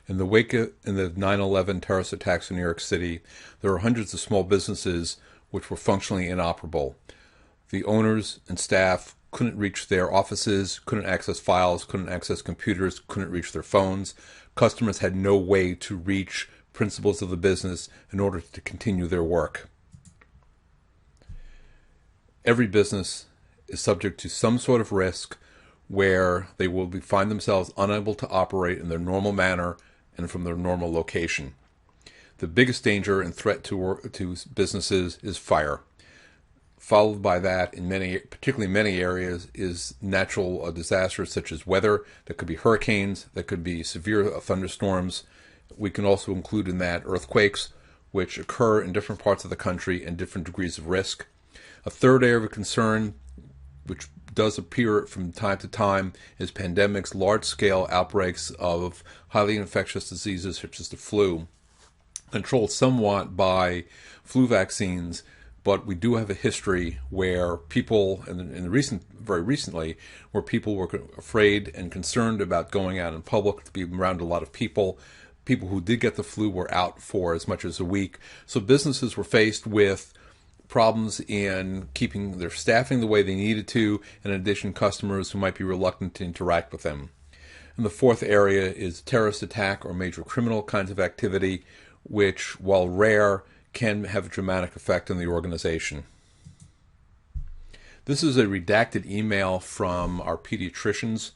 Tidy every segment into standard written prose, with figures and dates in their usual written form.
In the wake of in the 9/11 terrorist attacks in New York City, there were hundreds of small businesses which were functionally inoperable. The owners and staff couldn't reach their offices, couldn't access files, couldn't access computers, couldn't reach their phones. Customers had no way to reach principals of the business in order to continue their work. Every business is subject to some sort of risk where they will find themselves unable to operate in their normal manner and from their normal location. The biggest danger and threat to businesses is fire. Followed by that, particularly many areas, is natural disasters such as weather. That could be hurricanes, that could be severe thunderstorms. We can also include in that earthquakes, which occur in different parts of the country and different degrees of risk. A third area of concern, which does appear from time to time, is pandemics, large-scale outbreaks of highly infectious diseases such as the flu, controlled somewhat by flu vaccines. But we do have a history where people, very recently, where people were afraid and concerned about going out in public to be around a lot of people. People who did get the flu were out for as much as a week. So businesses were faced with problems in keeping their staffing the way they needed to, and in addition, customers who might be reluctant to interact with them. And the fourth area is terrorist attack or major criminal kinds of activity, which, while rare, can have a dramatic effect on the organization. This is a redacted email from our pediatricians.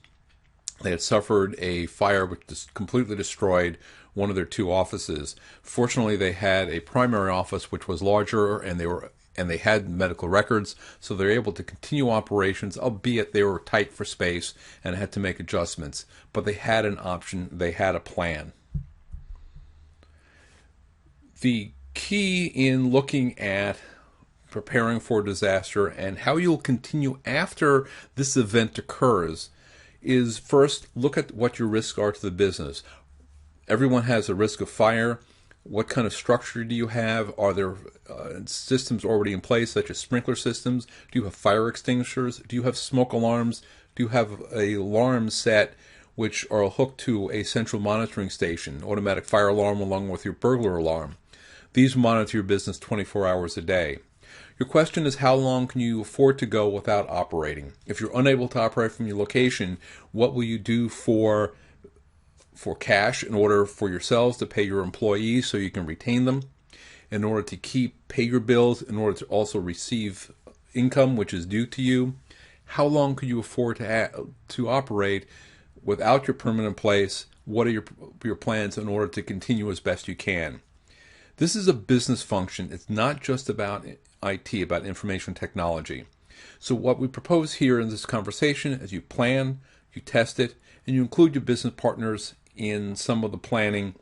They had suffered a fire which completely destroyed one of their two offices. Fortunately, they had a primary office which was larger, and they had medical records, so they were able to continue operations, albeit they were tight for space and had to make adjustments. But they had an option, they had a plan. The key in looking at preparing for disaster and how you'll continue after this event occurs is first look at what your risks are to the business. Everyone has a risk of fire. What kind of structure do you have? Are there systems already in place, such as sprinkler systems? Do you have fire extinguishers? Do you have smoke alarms? Do you have an alarm set which are hooked to a central monitoring station, automatic fire alarm along with your burglar alarm? These monitor your business 24 hours a day. Your question is, how long can you afford to go without operating? If you're unable to operate from your location, what will you do for cash in order for yourselves to pay your employees so you can retain them, in order to pay your bills, in order to also receive income which is due to you? How long can you afford to operate without your permanent place? What are your plans in order to continue as best you can? This is a business function. It's not just about IT, about information technology. So what we propose here in this conversation is you plan, you test it, and you include your business partners in some of the planning,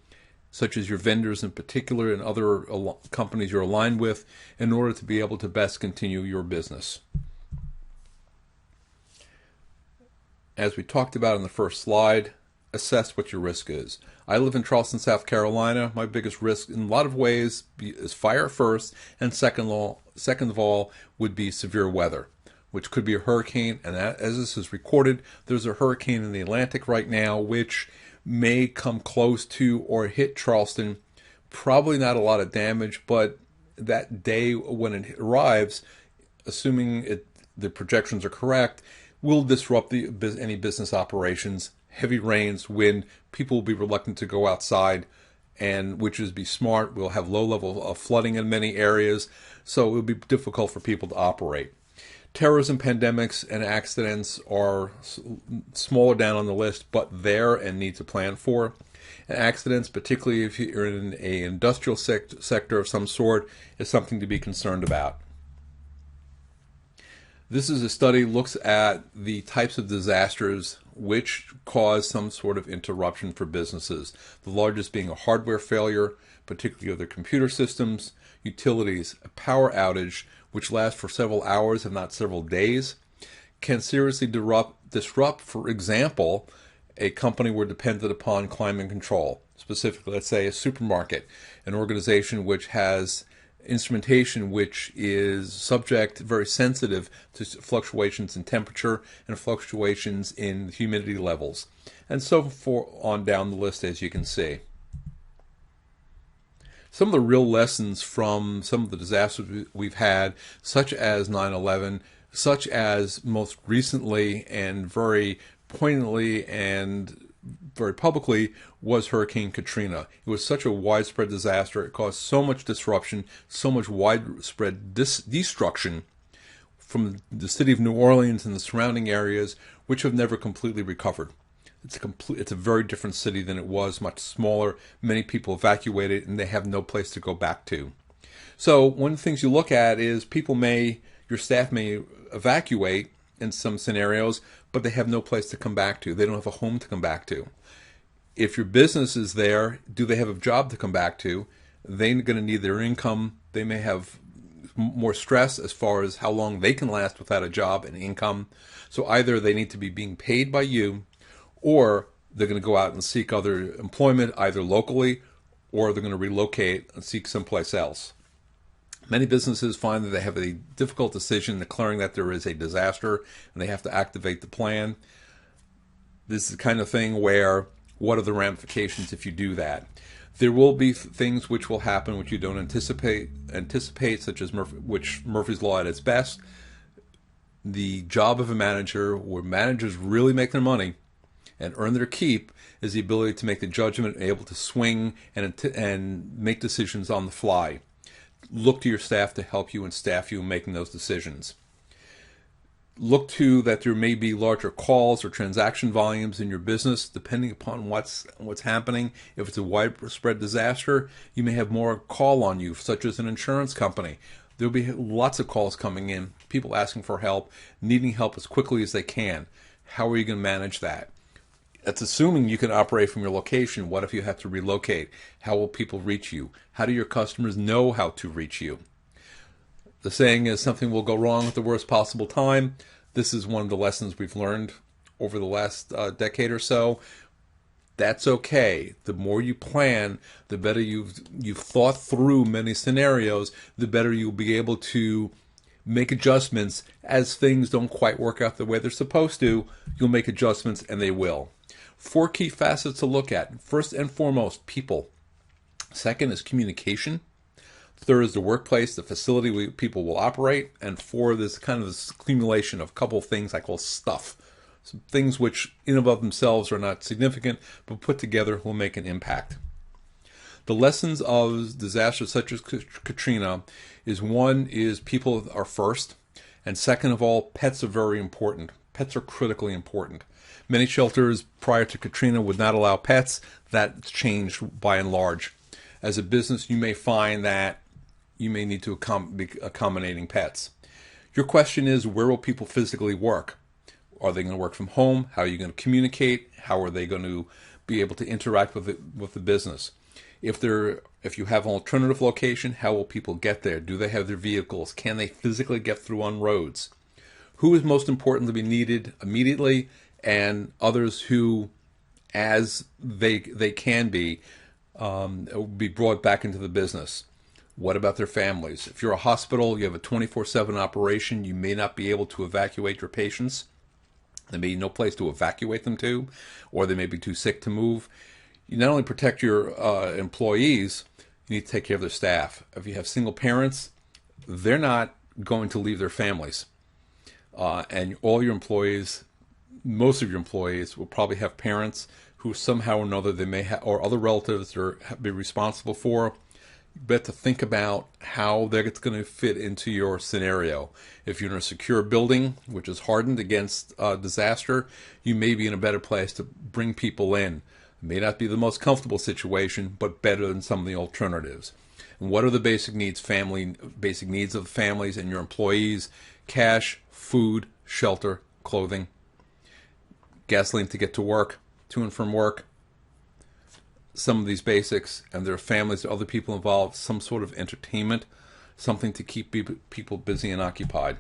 such as your vendors in particular and other companies you're aligned with, in order to be able to best continue your business. As we talked about in the first slide, assess what your risk is. I live in Charleston, South Carolina. My biggest risk in a lot of ways is fire first, and second of all would be severe weather, which could be a hurricane. And as this is recorded, there's a hurricane in the Atlantic right now which may come close to or hit Charleston. Probably not a lot of damage, but that day when it arrives, assuming the projections are correct, will disrupt any business operations. Heavy rains, wind, people will be reluctant to go outside, and which is be smart. We'll have low level of flooding in many areas, so it will be difficult for people to operate. Terrorism, pandemics, and accidents are smaller down on the list, but there and need to plan for. And accidents, particularly if you're in an industrial sector of some sort, is something to be concerned about. This is a study looks at the types of disasters which cause some sort of interruption for businesses. The largest being a hardware failure, particularly of their computer systems, utilities, a power outage, which lasts for several hours if not several days, can seriously disrupt, for example, a company we're dependent upon climate control. Specifically, let's say a supermarket, an organization which has instrumentation which is subject, very sensitive to fluctuations in temperature and fluctuations in humidity levels, and so forth on down the list, as you can see. Some of the real lessons from some of the disasters we've had, such as 9/11, such as most recently and very poignantly and very publicly, was Hurricane Katrina. It was such a widespread disaster. It caused so much disruption, so much widespread destruction from the city of New Orleans and the surrounding areas, which have never completely recovered. It's a very different city than it was, much smaller. Many people evacuated, and they have no place to go back to. So one of the things you look at is your staff may evacuate in some scenarios, but they have no place to come back to. They don't have a home to come back to. If your business is there, do they have a job to come back to? They're going to need their income. They may have more stress as far as how long they can last without a job and income. So either they need to be being paid by you, or they're going to go out and seek other employment, either locally, or they're going to relocate and seek someplace else. Many businesses find that they have a difficult decision declaring that there is a disaster and they have to activate the plan. This is the kind of thing where, what are the ramifications if you do that? There will be things which will happen which you don't anticipate, such as Murphy's Law at its best. The job of a manager, where managers really make their money and earn their keep, is the ability to make the judgment and able to swing and make decisions on the fly. Look to your staff to help you and staff you in making those decisions. Look to that there may be larger calls or transaction volumes in your business, depending upon what's happening. If it's a widespread disaster, you may have more call on you, such as an insurance company. There'll be lots of calls coming in, people asking for help, needing help as quickly as they can. How are you going to manage that? That's assuming you can operate from your location. What if you have to relocate? How will people reach you? How do your customers know how to reach you? The saying is, something will go wrong at the worst possible time. This is one of the lessons we've learned over the last decade or so. That's okay. The more you plan, the better you've thought through many scenarios, the better you'll be able to make adjustments. As things don't quite work out the way they're supposed to, you'll make adjustments, and they will. 4 key facets to look at. First and foremost, people. Second is communication. Third is the workplace, the facility where people will operate. And 4, this kind of this accumulation of a couple of things I call stuff. Some things which in and of themselves are not significant, but put together will make an impact. The lessons of disasters such as Katrina is, one is people are first, and second of all, pets are very important. Pets are critically important. Many shelters prior to Katrina would not allow pets. That's changed by and large. As a business, you may find that you may need to be accommodating pets. Your question is, where will people physically work? Are they going to work from home? How are you going to communicate? How are they going to be able to interact with the business? If you have an alternative location, how will people get there? Do they have their vehicles? Can they physically get through on roads? Who is most important to be needed immediately, and others who, as they can be brought back into the business? What about their families? If you're a hospital, you have a 24/7 operation, you may not be able to evacuate your patients. There may be no place to evacuate them to, or they may be too sick to move. You not only protect your employees, you need to take care of their staff. If you have single parents, they're not going to leave their families. And all your employees, most of your employees will probably have parents who somehow or another they may have, or other relatives they're be responsible for. You better to think about how they're going to fit into your scenario. If you're in a secure building, which is hardened against disaster, you may be in a better place to bring people in. It may not be the most comfortable situation, but better than some of the alternatives. And what are the basic needs of families and your employees? Cash, food, shelter, clothing, gasoline to get to work, to and from work. Some of these basics, and there are families or other people involved, some sort of entertainment, something to keep people busy and occupied.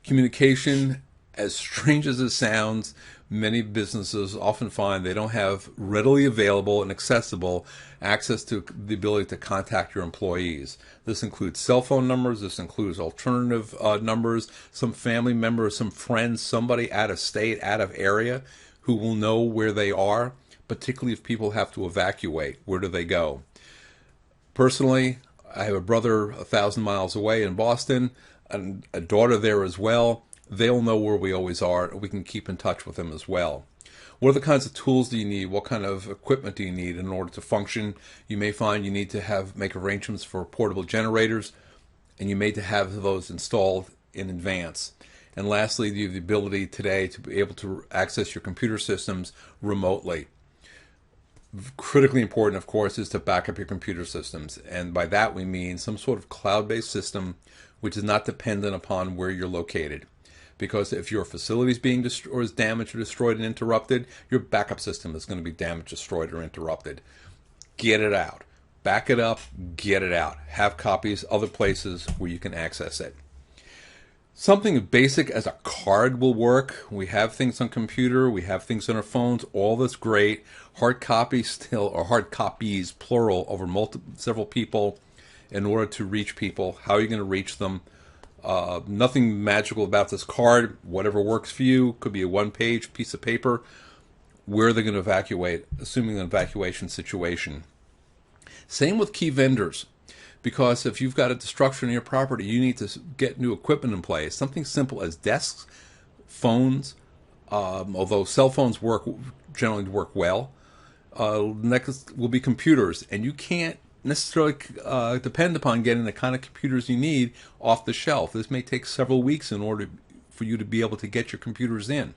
Communication As strange as it sounds, many businesses often find they don't have readily available and accessible access to the ability to contact your employees. This includes cell phone numbers, this includes alternative numbers, some family members, some friends, somebody out of state, out of area who will know where they are, particularly if people have to evacuate. Where do they go? Personally, I have a brother 1,000 miles away in Boston, and a daughter there as well. They'll know where we always are, and we can keep in touch with them as well. What are the kinds of tools do you need? What kind of equipment do you need in order to function? You may find you need to make arrangements for portable generators, and you may have those installed in advance. And lastly, you have the ability today to be able to access your computer systems remotely. Critically important, of course, is to back up your computer systems. And by that we mean some sort of cloud-based system which is not dependent upon where you're located. Because if your facility is being is damaged or destroyed and interrupted, your backup system is going to be damaged, destroyed, or interrupted. Get it out. Back it up. Get it out. Have copies other places where you can access it. Something basic as a card will work. We have things on computer. We have things on our phones. All that's great. Hard copies still, or hard copies, plural, over several people in order to reach people. How are you going to reach them? Nothing magical about this card. Whatever works for you. Could be a one-page piece of paper. Where are they going to evacuate, assuming an evacuation situation? Same with key vendors. Because if you've got a destruction in your property, you need to get new equipment in place. Something simple as desks, phones, although cell phones generally work well. Next will be computers. And you can't necessarily depend upon getting the kind of computers you need off the shelf. This may take several weeks in order for you to be able to get your computers in.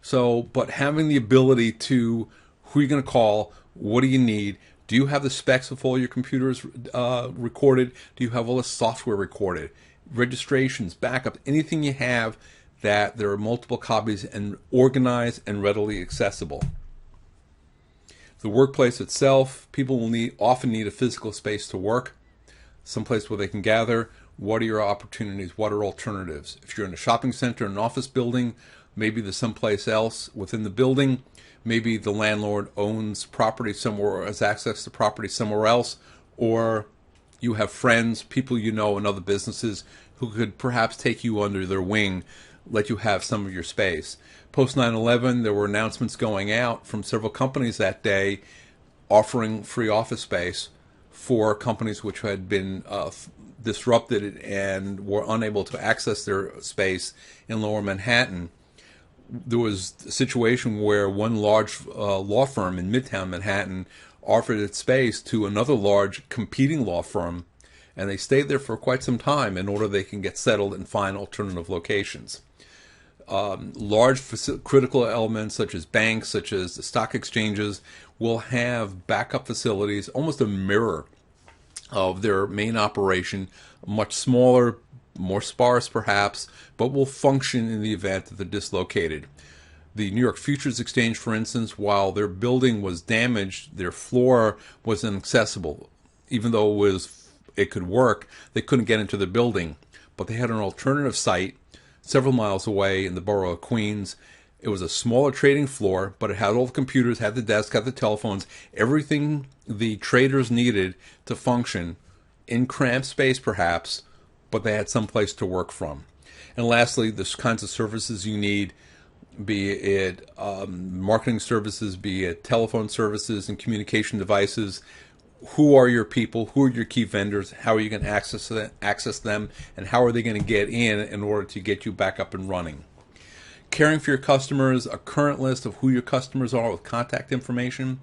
So, but having the ability to, who are you going to call, what do you need, do you have the specs of all your computers recorded, do you have all the software recorded, registrations, backup, anything you have that there are multiple copies and organized and readily accessible. The workplace itself, people will often need a physical space to work, someplace where they can gather. What are your opportunities? What are alternatives? If you're in a shopping center, an office building, maybe there's someplace else within the building. Maybe the landlord owns property somewhere or has access to property somewhere else, or you have friends, people you know in other businesses who could perhaps take you under their wing, let you have some of your space. Post 9/11, there were announcements going out from several companies that day offering free office space for companies which had been disrupted and were unable to access their space in Lower Manhattan. There was a situation where one large law firm in Midtown Manhattan offered its space to another large competing law firm, and they stayed there for quite some time in order they can get settled and find alternative locations. Large critical elements such as banks, such as the stock exchanges, will have backup facilities, almost a mirror of their main operation, much smaller, more sparse perhaps, but will function in the event that they're dislocated. The New York Futures Exchange, for instance, while their building was damaged, their floor was inaccessible. Even though it could work, they couldn't get into the building. But they had an alternative site several miles away in the borough of Queens. It was a smaller trading floor, but it had all the computers, had the desk, had the telephones, everything the traders needed to function in cramped space perhaps, but they had some place to work from. And lastly, the kinds of services you need, be it marketing services, be it telephone services and communication devices. Who are your people? Who are your key vendors? How are you going to access them? And how are they going to get in order to get you back up and running? Caring for your customers, a current list of who your customers are with contact information.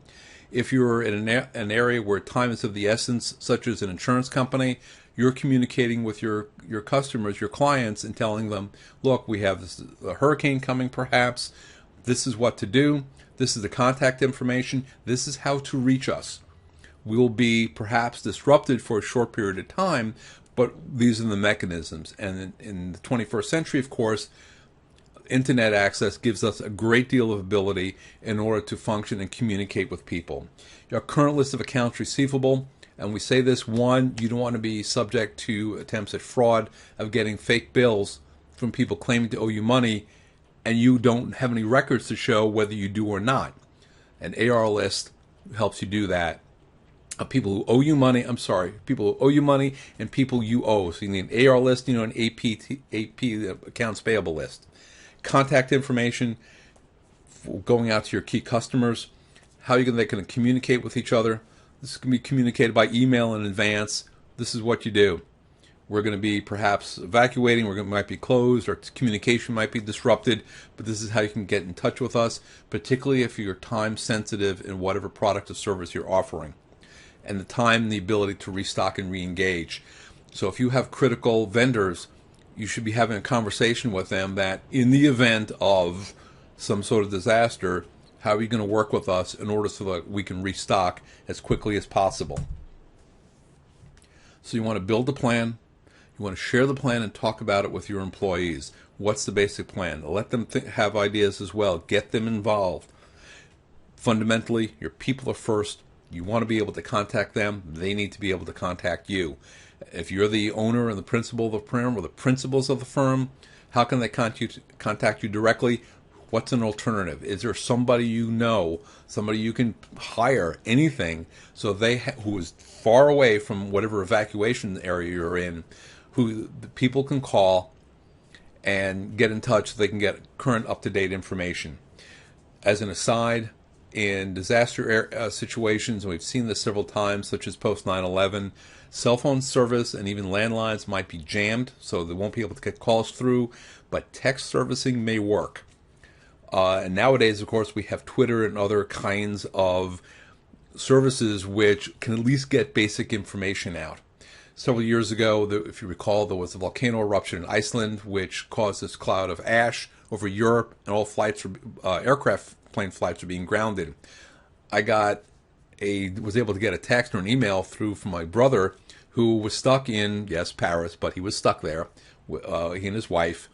If you're in an area where time is of the essence, such as an insurance company, you're communicating with your customers, your clients, and telling them, look, we have a hurricane coming perhaps. This is what to do. This is the contact information. This is how to reach us. We will be perhaps disrupted for a short period of time, but these are the mechanisms. And in the 21st century, of course, internet access gives us a great deal of ability in order to function and communicate with people. Your current list of accounts receivable, and we say this, one, you don't want to be subject to attempts at fraud of getting fake bills from people claiming to owe you money and you don't have any records to show whether you do or not. An AR list helps you do that. People who owe you money, people who owe you money and people you owe. So you need an AR list, an AP accounts payable list. Contact information going out to your key customers. How are they going to communicate with each other? This can be communicated by email in advance. This is what you do. We're going to be perhaps evacuating, might be closed, or communication might be disrupted, but this is how you can get in touch with us, particularly if you're time sensitive in whatever product or service you're offering, and the time and the ability to restock and re-engage. So if you have critical vendors, you should be having a conversation with them that in the event of some sort of disaster, how are you going to work with us in order so that we can restock as quickly as possible? So you want to build a plan. You want to share the plan and talk about it with your employees. What's the basic plan? Let them have ideas as well. Get them involved. Fundamentally, your people are first. You want to be able to contact them. They need to be able to contact you. If you're the owner and the principal of the firm or the principals of the firm, how can they contact you directly? What's an alternative? Is there somebody you know, somebody you can hire, anything, so who is far away from whatever evacuation area you're in, who the people can call and get in touch so they can get current up-to-date information. As an aside, in disaster situations, and we've seen this several times, such as post 9/11, cell phone service and even landlines might be jammed, so they won't be able to get calls through, but text servicing may work. And nowadays, of course, we have Twitter and other kinds of services which can at least get basic information out. Several years ago, if you recall, there was a volcano eruption in Iceland, which caused this cloud of ash over Europe, and all aircraft plane flights were being grounded. I was able to get a text or an email through from my brother, who was stuck in, yes, Paris, but he was stuck there, he and his wife.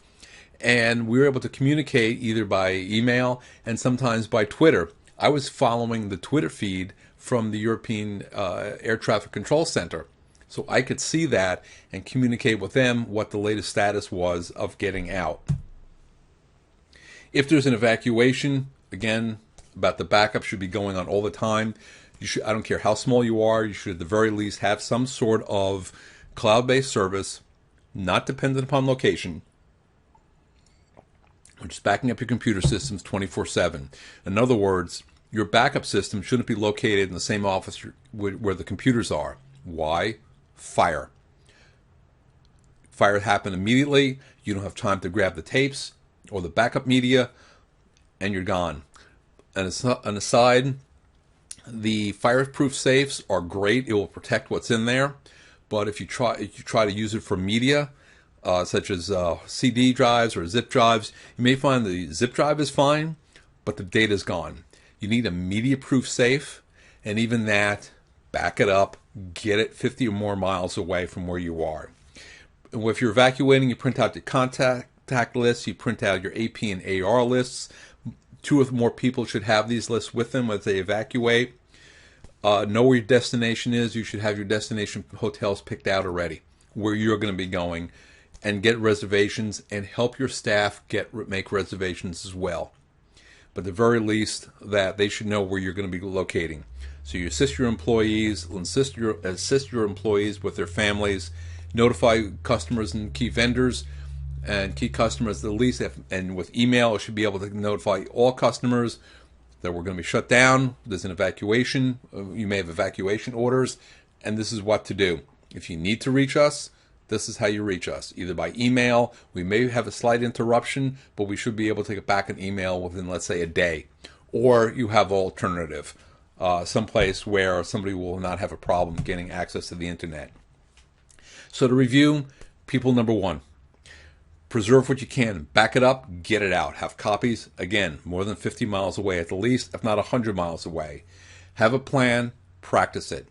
And we were able to communicate either by email and sometimes by Twitter. I was following the Twitter feed from the European Air Traffic Control Center, so I could see that and communicate with them what the latest status was of getting out. If there's an evacuation, again, about the backup should be going on all the time. I don't care how small you are, you should at the very least have some sort of cloud-based service, not dependent upon location, which is backing up your computer systems 24/7. In other words, your backup system shouldn't be located in the same office where the computers are. Why? Fire. Fire happened immediately. You don't have time to grab the tapes or the backup media, and you're gone. And an aside, the fireproof safes are great. It will protect what's in there. But if you try to use it for media, such as CD drives or zip drives, you may find the zip drive is fine, but the data is gone. You need a media-proof safe, and even that, back it up, get it 50 or more miles away from where you are. And if you're evacuating, you print out your contact lists, you print out your AP and AR lists. 2 or more people should have these lists with them as they evacuate. Know where your destination is. You should have your destination hotels picked out already, where you're going to be going, and get reservations, and help your staff make reservations as well. But at the very least, that they should know where you're going to be locating. So you assist your employees, assist your employees with their families, notify customers and key vendors and key customers at least, and with email, you should be able to notify all customers that we're going to be shut down. There's an evacuation. You may have evacuation orders, and this is what to do. If you need to reach us, this is how you reach us, either by email. We may have a slight interruption, but we should be able to get back an email within, let's say, a day. Or you have an alternative, someplace where somebody will not have a problem getting access to the internet. So to review, people number 1, preserve what you can, back it up, get it out. Have copies, again, more than 50 miles away at the least, if not 100 miles away. Have a plan, practice it.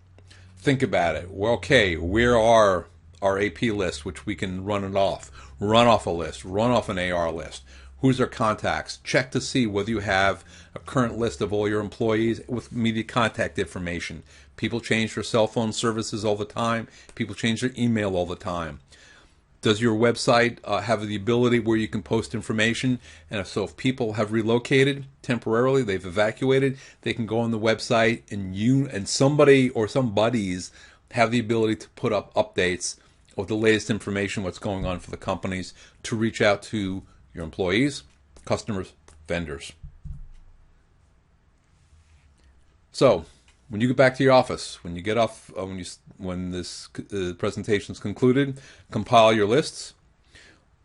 Think about it. Well, okay, where are our AP list, which we can run off a list, run off an AR list. Who's their contacts? Check to see whether you have a current list of all your employees with immediate contact information. People change their cell phone services all the time. People change their email all the time. Does your website have the ability where you can post information? And if people have relocated temporarily, they've evacuated, they can go on the website, and you and somebody or some buddies have the ability to put up updates of the latest information, what's going on for the companies, to reach out to your employees, customers, vendors. So, when you get back to your office, when you get off, when this presentation is concluded, compile your lists,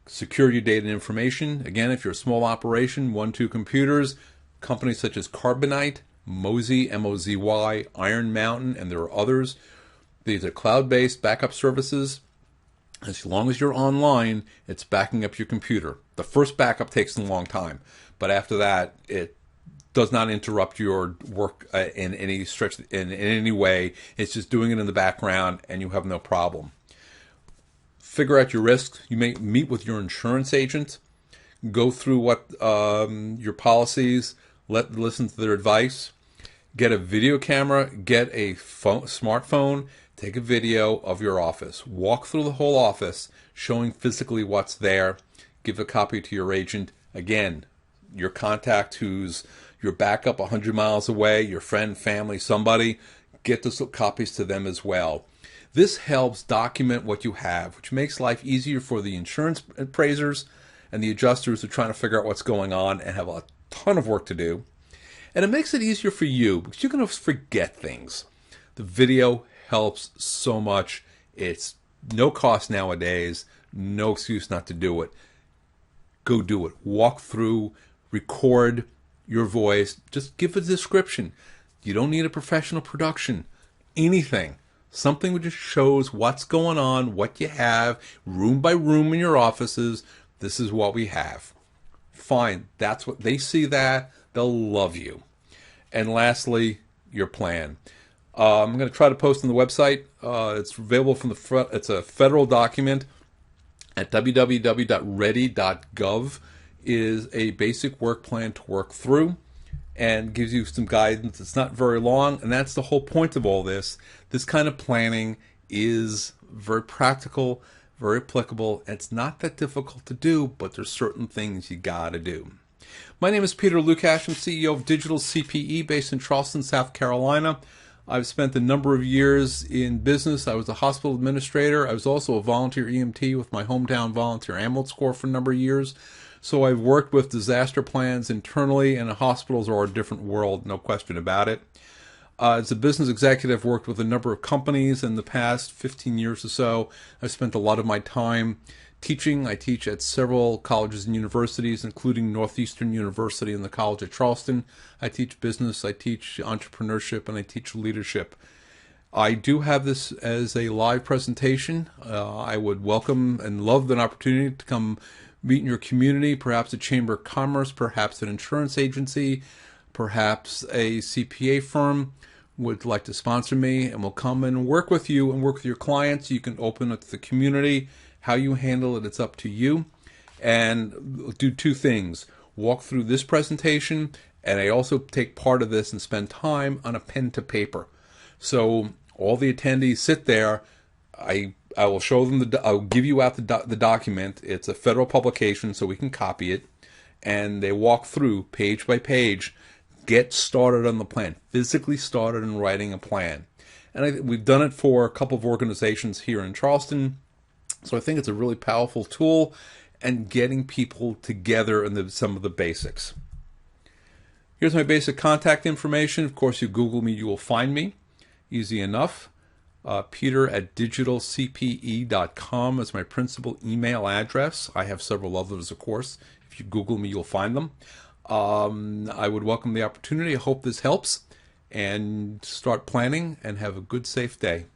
secure your data and information. Again, if you're a small operation, 1-2 computers, companies such as Carbonite, Mozy, M-O-Z-Y, Iron Mountain, and there are others. These are cloud-based backup services. As long as you're online, it's backing up your computer. The first backup takes a long time, but after that, it does not interrupt your work in any stretch, in any way. It's just doing it in the background, and you have no problem. Figure out your risks. You may meet with your insurance agent, go through what your policies, listen to their advice, get a video camera, get a smartphone, take a video of your office, walk through the whole office, showing physically what's there, give a copy to your agent. Again, your contact who's your backup 100 miles away, your friend, family, somebody, get those copies to them as well. This helps document what you have, which makes life easier for the insurance appraisers and the adjusters who are trying to figure out what's going on and have a ton of work to do. And it makes it easier for you because you're going to forget things. The video helps so much. It's no cost nowadays, no excuse not to do it. Go do it. Walk through, record your voice. Just give a description. You don't need a professional production. Anything. Something that just shows what's going on, what you have, room by room in your offices. This is what we have. Fine. That's what they see that. They'll love you. And lastly, your plan. I'm going to try to post on the website. It's available from it's a federal document at www.ready.gov. is a basic work plan to work through and gives you some guidance. It's not very long, and that's the whole point of all this. This kind of planning is very practical, very applicable, and it's not that difficult to do, but there's certain things you gotta do. My name is Peter Lucash. I'm CEO of Digital CPE based in Charleston, South Carolina. I've spent a number of years in business. I was a hospital administrator. I was also a volunteer EMT with my hometown volunteer ambulance corps for a number of years. So I've worked with disaster plans internally, and hospitals are a different world, no question about it. As a business executive, I've worked with a number of companies in the past 15 years or so. I've spent a lot of my time teaching. I teach at several colleges and universities, including Northeastern University and the College of Charleston. I teach business, I teach entrepreneurship, and I teach leadership. I do have this as a live presentation. I would welcome and love an opportunity to come meet in your community, perhaps a chamber of commerce, perhaps an insurance agency, perhaps a CPA firm would like to sponsor me, and will come and work with you and work with your clients. You can open it to the community. How you handle it, it's up to you. And do two things. Walk through this presentation, and I also take part of this and spend time on a pen to paper. So all the attendees sit there. I will show them I'll give you out the document. It's a federal publication, so we can copy it. And they walk through page by page, get started on the plan, physically started in writing a plan. And we've done it for a couple of organizations here in Charleston. So I think it's a really powerful tool and getting people together in some of the basics. Here's my basic contact information. Of course, you Google me, you will find me. Easy enough. Peter@digitalcpe.com is my principal email address. I have several others, of course. If you Google me, you'll find them. I would welcome the opportunity. I hope this helps. And start planning and have a good, safe day.